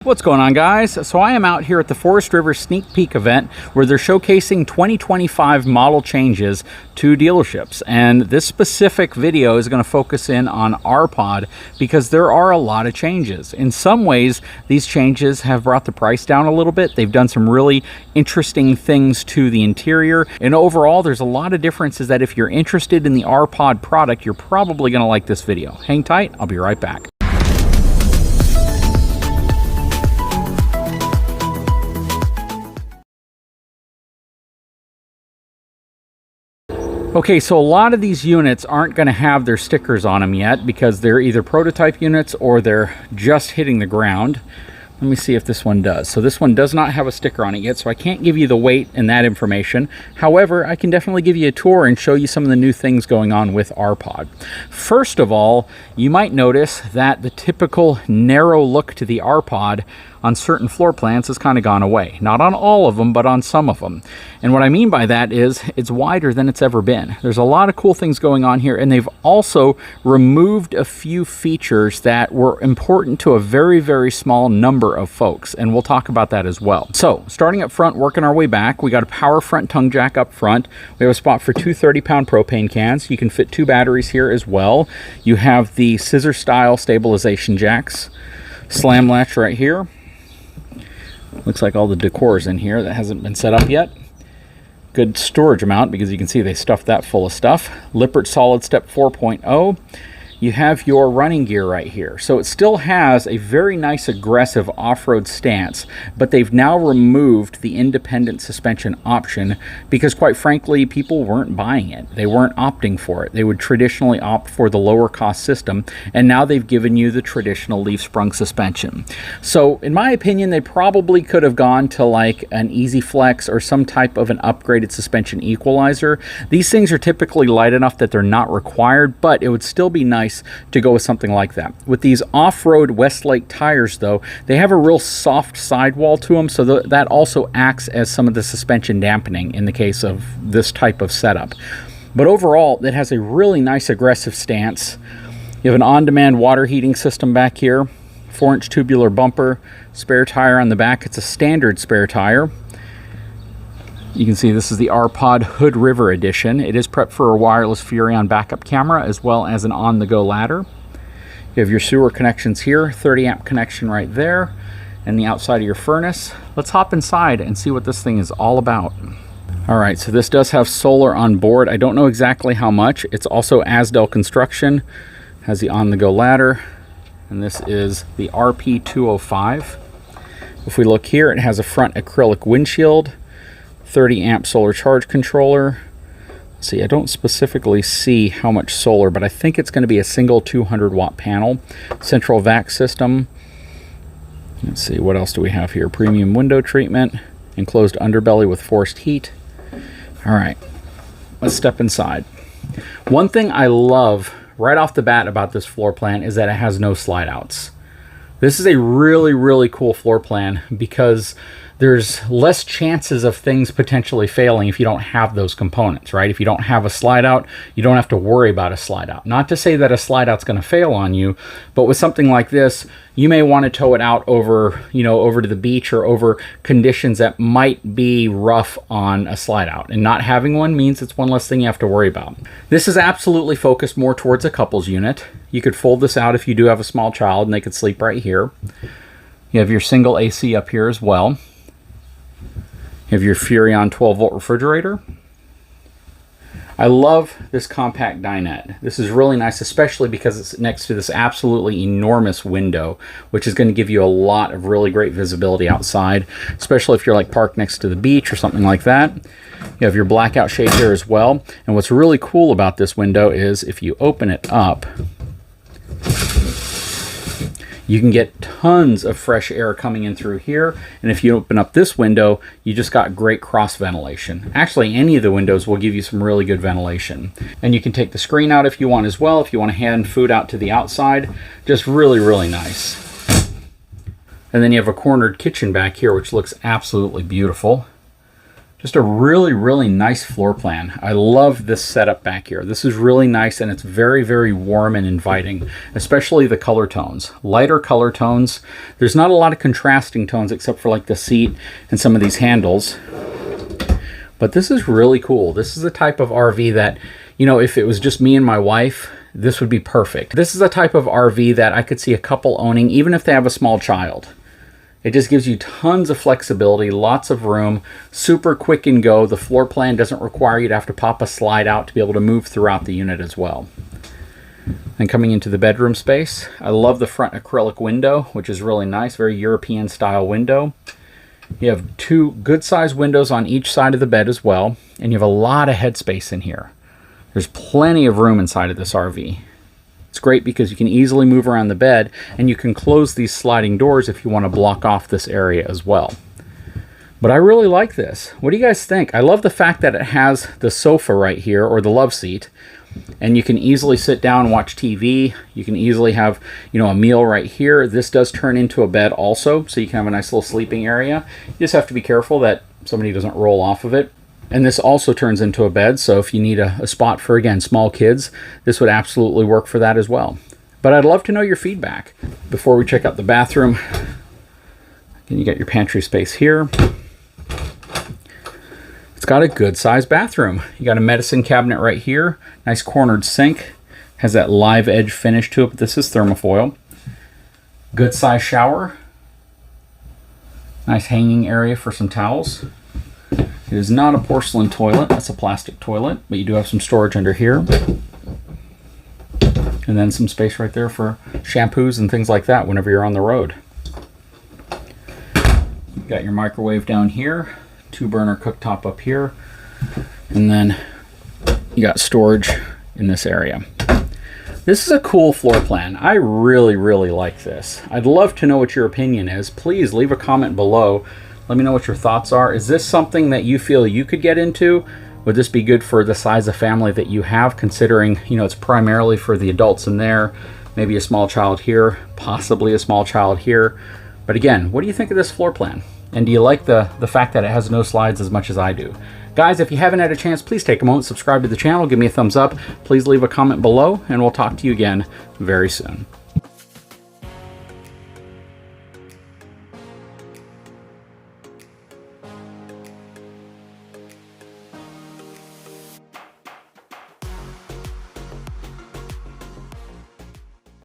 What's going on, guys? So I am out here at the Forest River Sneak Peek event where they're showcasing 2025 model changes to dealerships, and this specific video is going to focus in on RPOD because there are a lot of changes. In some ways, these changes have brought the price down a little bit. They've done some really interesting things to the interior, and overall there's a lot of differences that if you're interested in the RPOD product, you're probably going to like this video. Hang tight, I'll be right back. Okay, so a lot of these units aren't going to have their stickers on them yet because they're either prototype units or they're just hitting the ground. Let me see if this one does. So this one does not have a sticker on it yet, so I can't give you the weight and that information. However, I can definitely give you a tour and show you some of the new things going on with RPOD. First of all, you might notice that the typical narrow look to the RPOD on certain floor plans has kind of gone away. Not on all of them, but on some of them. And what I mean by that is it's wider than it's ever been. There's a lot of cool things going on here, and they've also removed a few features that were important to a very, very small number of folks, and we'll talk about that as well. So, starting up front, working our way back, we got a power front tongue jack up front. We have a spot for two 30-pound propane cans. You can fit two batteries here as well. You have the scissor-style stabilization jacks. Slam latch right here. Looks like all the decor is in here that hasn't been set up yet. Good storage amount because you can see they stuffed that full of stuff. Lippert Solid Step 4.0. You have your running gear right here. So it still has a very nice aggressive off-road stance, but they've now removed the independent suspension option because quite frankly, people weren't buying it. They weren't opting for it. They would traditionally opt for the lower cost system, and now they've given you the traditional leaf sprung suspension. So in my opinion, they probably could have gone to like an Easy Flex or some type of an upgraded suspension equalizer. These things are typically light enough that they're not required, but it would still be nice to go with something like that. With these off-road Westlake tires though, they have a real soft sidewall to them, so that also acts as some of the suspension dampening in the case of this type of setup. But overall, it has a really nice aggressive stance. You have an on-demand water heating system back here, 4-inch tubular bumper, spare tire on the back. It's a standard spare tire. You can see this is the RPOD Hood River Edition. It is prepped for a wireless Furrion backup camera as well as an on-the-go ladder. You have your sewer connections here, 30 amp connection right there, and the outside of your furnace. Let's hop inside and see what this thing is all about. All right, so this does have solar on board. I don't know exactly how much. It's also Asdel construction, has the on-the-go ladder, and this is the RP205. If we look here, it has a front acrylic windshield, 30 amp solar charge controller. Let's see, I don't specifically see how much solar, but I think it's going to be a single 200 watt panel. Central vac system. Let's see, what else do we have here? Premium window treatment, enclosed underbelly with forced heat. All right, let's step inside. One thing I love right off the bat about this floor plan is that it has no slide outs. This is a really, really cool floor plan because there's less chances of things potentially failing if you don't have those components, right? If you don't have a slide out, you don't have to worry about a slide out. Not to say that a slide out's going to fail on you, but with something like this, you may want to tow it out over, over to the beach or over conditions that might be rough on a slide out. And not having one means it's one less thing you have to worry about. This is absolutely focused more towards a couples unit. You could fold this out if you do have a small child and they could sleep right here. You have your single AC up here as well. You have your Furrion 12-volt refrigerator. I love this compact dinette. This is really nice, especially because it's next to this absolutely enormous window, which is going to give you a lot of really great visibility outside, especially if you're like parked next to the beach or something like that. You have your blackout shade here as well. And what's really cool about this window is if you open it up, you can get tons of fresh air coming in through here. And if you open up this window, you just got great cross ventilation. Actually, any of the windows will give you some really good ventilation. And you can take the screen out if you want as well, if you want to hand food out to the outside. Just really, really nice. And then you have a cornered kitchen back here, which looks absolutely beautiful. Just a really, really nice floor plan. I love this setup back here. This is really nice, and it's very, very warm and inviting, especially the color tones. Lighter color tones. There's not a lot of contrasting tones except for like the seat and some of these handles. But this is really cool. This is the type of RV that, you know, if it was just me and my wife, this would be perfect. This is the type of RV that I could see a couple owning, even if they have a small child. It just gives you tons of flexibility, lots of room, super quick and go. The floor plan doesn't require you to have to pop a slide out to be able to move throughout the unit as well. And coming into the bedroom space, I love the front acrylic window, which is really nice, very European style window. You have two good sized windows on each side of the bed as well, and you have a lot of headspace in here. There's plenty of room inside of this RV. It's great because you can easily move around the bed, and you can close these sliding doors if you want to block off this area as well. But I really like this. What do you guys think? I love the fact that it has the sofa right here, or the love seat, and you can easily sit down and watch TV. You can easily have, you know, a meal right here. This does turn into a bed also, so you can have a nice little sleeping area. You just have to be careful that somebody doesn't roll off of it. And this also turns into a bed, so if you need a spot for, again, small kids, this would absolutely work for that as well. But I'd love to know your feedback. Before we check out the bathroom, you got your pantry space here. It's got a good sized bathroom. You got a medicine cabinet right here, nice cornered sink, has that live edge finish to it, but this is thermofoil. Good sized shower, nice hanging area for some towels. It is not a porcelain toilet, that's a plastic toilet, but you do have some storage under here. And then some space right there for shampoos and things like that whenever you're on the road. You've got your microwave down here, 2-burner cooktop up here, and then you got storage in this area. This is a cool floor plan. I really, really like this. I'd love to know what your opinion is. Please leave a comment below. Let me know what your thoughts are. Is this something that you feel you could get into? Would this be good for the size of family that you have, considering, you know, it's primarily for the adults in there, maybe a small child here, possibly a small child here. But again, what do you think of this floor plan? And do you like the fact that it has no slides as much as I do? Guys, if you haven't had a chance, please take a moment, subscribe to the channel, give me a thumbs up. Please leave a comment below, and we'll talk to you again very soon.